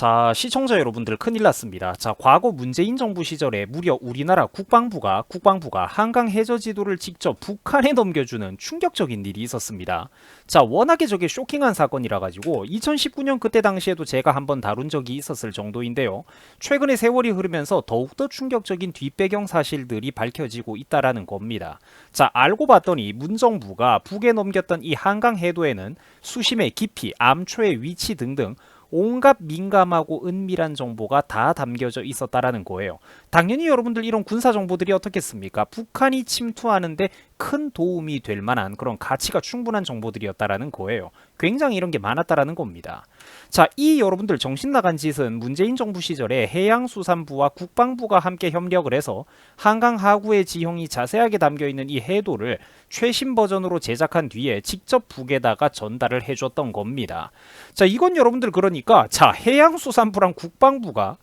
자, 시청자 여러분들 큰일 났습니다. 자, 과거 문재인 정부 시절에 무려 우리나라 국방부가 한강 해저 지도를 직접 북한에 넘겨주는 충격적인 일이 있었습니다. 자, 워낙에 저게 쇼킹한 사건이라 가지고 2019년 그때 당시에도 제가 한번 다룬 적이 있었을 정도인데요. 최근에 세월이 흐르면서 더욱더 충격적인 뒷배경 사실들이 밝혀지고 있다라는 겁니다. 자, 알고 봤더니 문 정부가 북에 넘겼던 이 한강 해도에는 수심의 깊이, 암초의 위치 등등 온갖 민감하고 은밀한 정보가 다 담겨져 있었다라는 거예요. 당연히 여러분들 이런 군사 정보들이 어떻겠습니까? 북한이 침투하는데 큰 도움이 될 만한 그런 가치가 충분한 정보들이었다라는 거예요. 굉장히 이런 게 많았다라는 겁니다. 자, 이 여러분들 정신 나간 짓은 문재인 정부 시절에 해양수산부와 국방부가 함께 협력을 해서 한강 하구의 지형이 자세하게 담겨 있는 이 해도를 최신 버전으로 제작한 뒤에 직접 북에다가 전달을 해줬던 겁니다. 자, 이건 여러분들 그러니까 해양수산부랑 국방부가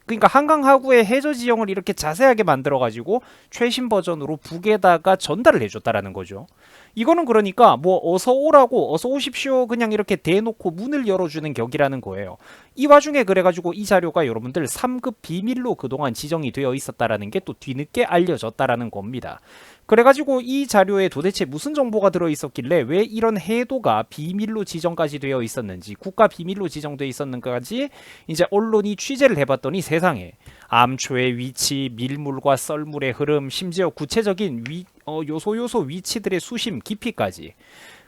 그러니까 한강 하구의 해저 지형을 이렇게 자세하게 만들어 가지고 최신 버전으로 북에다가 전달을 해줬다라는 거죠. 이거는 그러니까 뭐 어서 오라고 어서 오십시오 그냥 이렇게 대놓고 문을 열어주는 격이라는 거예요. 이 와중에 그래가지고 이 자료가 여러분들 3급 비밀로 그동안 지정이 되어 있었다라는 게 또 뒤늦게 알려졌다라는 겁니다. 그래가지고 이 자료에 도대체 무슨 정보가 들어있었길래 왜 이런 해도가 비밀로 지정까지 되어 있었는지, 국가 비밀로 지정되어 있었는가까지 이제 언론이 취재를 해봤더니 세상에 암초의 위치, 밀물과 썰물의 흐름, 심지어 구체적인 요소 위치들의 수심, 깊이까지,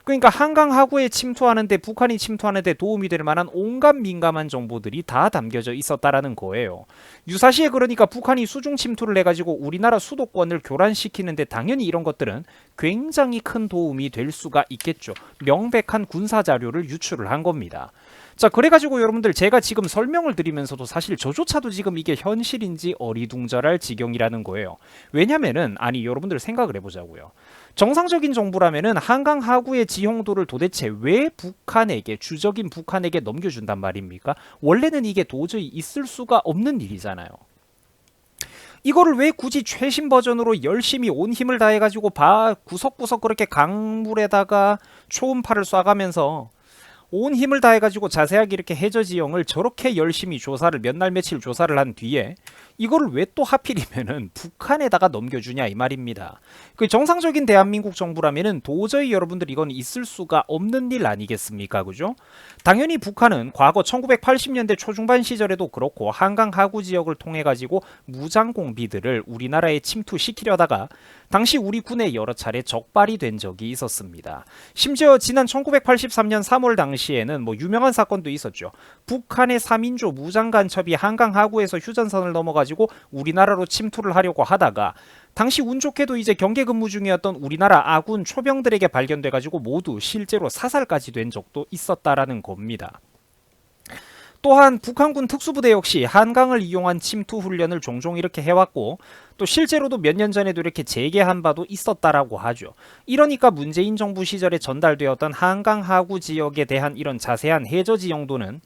그러니까 한강 하구에 침투하는데, 북한이 침투하는데 도움이 될 만한 온갖 민감한 정보들이 다 담겨져 있었다라는 거예요. 유사시에 그러니까 북한이 수중 침투를 해가지고 우리나라 수도권을 교란시키는데 당연히 이런 것들은 굉장히 큰 도움이 될 수가 있겠죠. 명백한 군사 자료를 유출을 한 겁니다. 자, 그래가지고 여러분들 제가 지금 설명을 드리면서도 사실 저조차도 지금 이게 현실인지 어리둥절할 지경이라는 거예요. 왜냐면은 아니 여러분들 생각을 해보자고요. 정상적인 정부라면은 한강 하구의 지형도를 도대체 왜 북한에게, 주적인 북한에게 넘겨준단 말입니까? 원래는 이게 도저히 있을 수가 없는 일이잖아요. 이거를 왜 굳이 최신 버전으로 열심히 온 힘을 다해가지고 구석구석 그렇게 강물에다가 초음파를 쏴가면서 온 힘을 다해가지고 자세하게 이렇게 해저 지형을 저렇게 열심히 조사를 몇 날 며칠 조사를 한 뒤에 이거를 왜 또 하필이면은 북한에다가 넘겨주냐 이 말입니다. 그 정상적인 대한민국 정부라면은 도저히 여러분들 이건 있을 수가 없는 일 아니겠습니까, 그죠? 당연히 북한은 과거 1980년대 초중반 시절에도 그렇고 한강 하구 지역을 통해 가지고 무장 공비들을 우리나라에 침투시키려다가 당시 우리 군에 여러 차례 적발이 된 적이 있었습니다. 심지어 지난 1983년 3월 당시에는 뭐 유명한 사건도 있었죠. 북한의 3인조 무장 간첩이 한강 하구에서 휴전선을 넘어가지고 우리나라로 침투를 하려고 하다가 당시 운 좋게도 이제 경계 근무 중이었던 우리나라 아군 초병들에게 발견돼가지고 모두 실제로 사살까지 된 적도 있었다라는 겁니다. 또한 북한군 특수부대 역시 한강을 이용한 침투 훈련을 종종 이렇게 해왔고 또 실제로도 몇 년 전에도 이렇게 재개한 바도 있었다라고 하죠. 이러니까 문재인 정부 시절에 전달되었던 한강 하구 지역에 대한 이런 자세한 해저 지형도는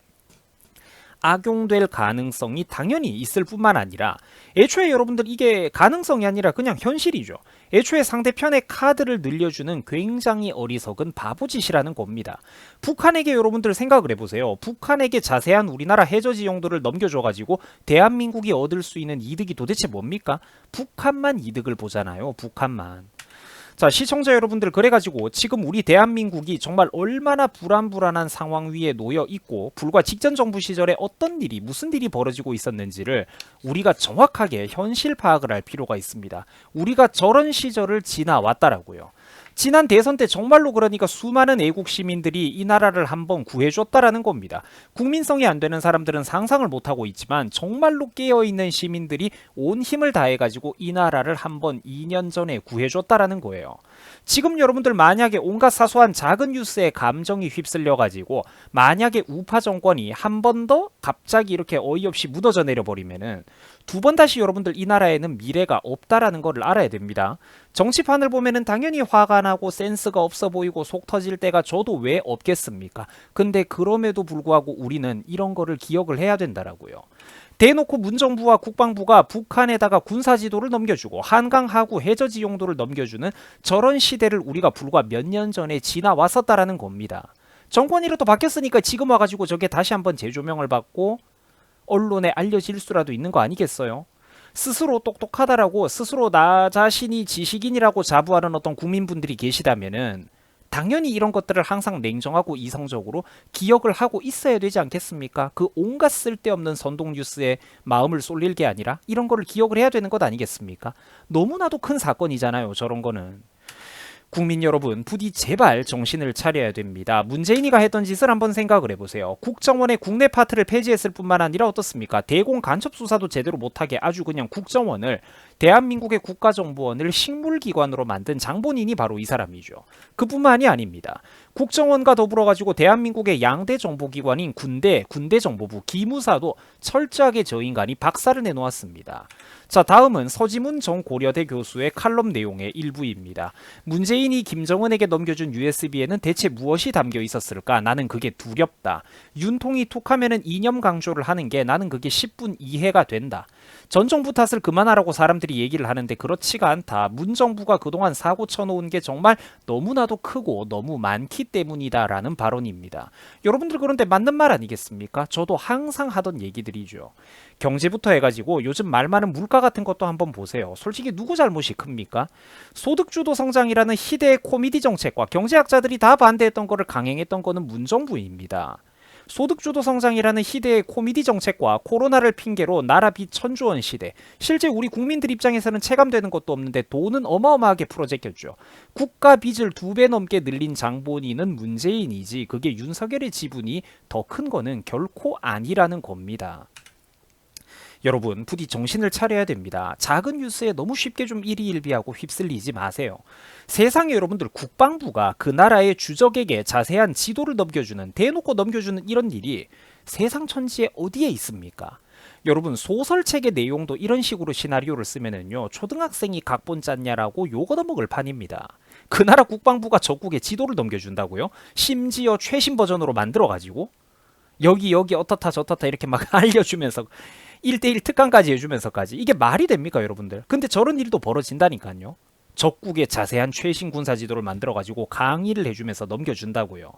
악용될 가능성이 당연히 있을 뿐만 아니라 애초에 여러분들 이게 가능성이 아니라 그냥 현실이죠. 애초에 상대편의 카드를 늘려주는 굉장히 어리석은 바보짓이라는 겁니다. 북한에게 여러분들 생각을 해보세요. 북한에게 자세한 우리나라 해저 지형도를 넘겨줘가지고 대한민국이 얻을 수 있는 이득이 도대체 뭡니까? 북한만 이득을 보잖아요. 북한만. 자, 시청자 여러분들 그래가지고 지금 우리 대한민국이 정말 얼마나 불안불안한 상황 위에 놓여 있고 불과 직전 정부 시절에 어떤 일이 무슨 일이 벌어지고 있었는지를 우리가 정확하게 현실 파악을 할 필요가 있습니다. 우리가 저런 시절을 지나왔다라고요. 지난 대선 때 정말로 그러니까 수많은 애국 시민들이 이 나라를 한번 구해줬다라는 겁니다. 국민성이 안 되는 사람들은 상상을 못하고 있지만 정말로 깨어있는 시민들이 온 힘을 다해가지고 이 나라를 한번 2년 전에 구해줬다라는 거예요. 지금 여러분들 만약에 온갖 사소한 작은 뉴스에 감정이 휩쓸려가지고 만약에 우파 정권이 한 번 더 갑자기 이렇게 어이없이 묻어져 내려버리면은 두 번 다시 여러분들 이 나라에는 미래가 없다라는 걸 알아야 됩니다. 정치판을 보면은 당연히 화가 나고 센스가 없어 보이고 속 터질 때가 저도 왜 없겠습니까? 근데 그럼에도 불구하고 우리는 이런 거를 기억을 해야 된다라고요. 대놓고 문정부와 국방부가 북한에다가 군사지도를 넘겨주고 한강 하구 해저지 용도를 넘겨주는 저런 시대를 우리가 불과 몇 년 전에 지나왔었다라는 겁니다. 정권이라도 바뀌었으니까 지금 와가지고 저게 다시 한번 재조명을 받고 언론에 알려질 수라도 있는 거 아니겠어요? 스스로 똑똑하다라고 스스로 나 자신이 지식인이라고 자부하는 어떤 국민분들이 계시다면은 당연히 이런 것들을 항상 냉정하고 이성적으로 기억을 하고 있어야 되지 않겠습니까? 그 온갖 쓸데없는 선동 뉴스에 마음을 쏠릴 게 아니라 이런 거를 기억을 해야 되는 것 아니겠습니까? 너무나도 큰 사건이잖아요, 저런 거는. 국민 여러분, 부디 제발 정신을 차려야 됩니다. 문재인이가 했던 짓을 한번 생각을 해보세요. 국정원의 국내 파트를 폐지했을 뿐만 아니라 어떻습니까? 대공 간첩 수사도 제대로 못하게 아주 그냥 국정원을 대한민국의 국가정보원을 식물기관으로 만든 장본인이 바로 이 사람이죠. 그뿐만이 아닙니다. 국정원과 더불어 가지고 대한민국의 양대 정보기관인 군대정보부, 기무사도 철저하게 저 인간이 박살을 내놓았습니다. 자, 다음은 서지문 전 고려대 교수의 칼럼 내용의 일부입니다. 문재인이 김정은에게 넘겨준 USB에는 대체 무엇이 담겨 있었을까? 나는 그게 두렵다. 윤통이 툭하면은 이념 강조를 하는 게 나는 그게 10분 이해가 된다. 전 정부 탓을 그만하라고 사람들이 얘기를 하는데 그렇지가 않다. 문 정부가 그동안 사고 쳐놓은 게 정말 너무나도 크고 너무 많기 때문이다라는 발언입니다. 여러분들 그런데 맞는 말 아니겠습니까? 저도 항상 하던 얘기들이죠. 경제부터 해가지고 요즘 말 많은 물가 같은 것도 한번 보세요. 솔직히 누구 잘못이 큽니까? 소득주도 성장이라는 희대의 코미디 정책과 경제학자들이 다 반대했던 거를 강행했던 거는 문정부입니다. 소득주도 성장이라는 희대의 코미디 정책과 코로나를 핑계로 나라 빚 1,000조 원 시대. 실제 우리 국민들 입장에서는 체감되는 것도 없는데 돈은 어마어마하게 풀어제꼈죠. 국가 빚을 2배 넘게 늘린 장본인은 문재인이지 그게 윤석열의 지분이 더 큰 거는 결코 아니라는 겁니다. 여러분 부디 정신을 차려야 됩니다. 작은 뉴스에 너무 쉽게 좀 일희일비하고 휩쓸리지 마세요. 세상에 여러분들 국방부가 그 나라의 주적에게 자세한 지도를 넘겨주는 대놓고 넘겨주는 이런 일이 세상 천지에 어디에 있습니까? 여러분 소설책의 내용도 이런 식으로 시나리오를 쓰면은요 초등학생이 각본 짰냐라고 욕 얻어먹을 판입니다. 그 나라 국방부가 적국에 지도를 넘겨준다고요? 심지어 최신 버전으로 만들어가지고 여기 어떻다 저떻다 이렇게 막 알려주면서 1대1 특강까지 해주면서까지 이게 말이 됩니까 여러분들? 근데 저런 일도 벌어진다니까요. 적국의 자세한 최신 군사 지도를 만들어가지고 강의를 해주면서 넘겨준다고요.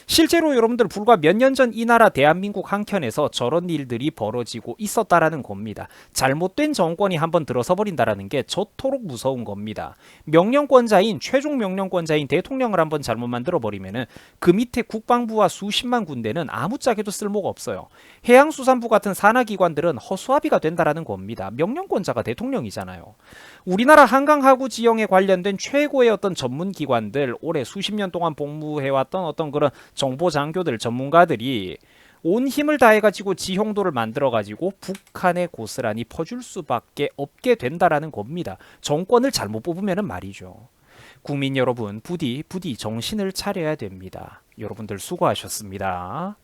실제로 여러분들 불과 몇 년 전 이 나라 대한민국 한켠에서 저런 일들이 벌어지고 있었다라는 겁니다. 잘못된 정권이 한번 들어서 버린다라는 게 저토록 무서운 겁니다. 명령권자인 최종 명령권자인 대통령을 한번 잘못 만들어 버리면은 그 밑에 국방부와 수십만 군대는 아무짝에도 쓸모가 없어요. 해양수산부 같은 산하기관들은 허수아비가 된다라는 겁니다. 명령권자가 대통령이잖아요. 우리나라 한강하구 지형에 관련된 최고의 어떤 전문기관들 올해 수십 년 동안 복무해왔던 어떤 그런 정보장교들 전문가들이 온 힘을 다해가지고 지형도를 만들어가지고 북한에 고스란히 퍼줄 수밖에 없게 된다라는 겁니다. 정권을 잘못 뽑으면 말이죠. 국민 여러분 부디 정신을 차려야 됩니다. 여러분들 수고하셨습니다.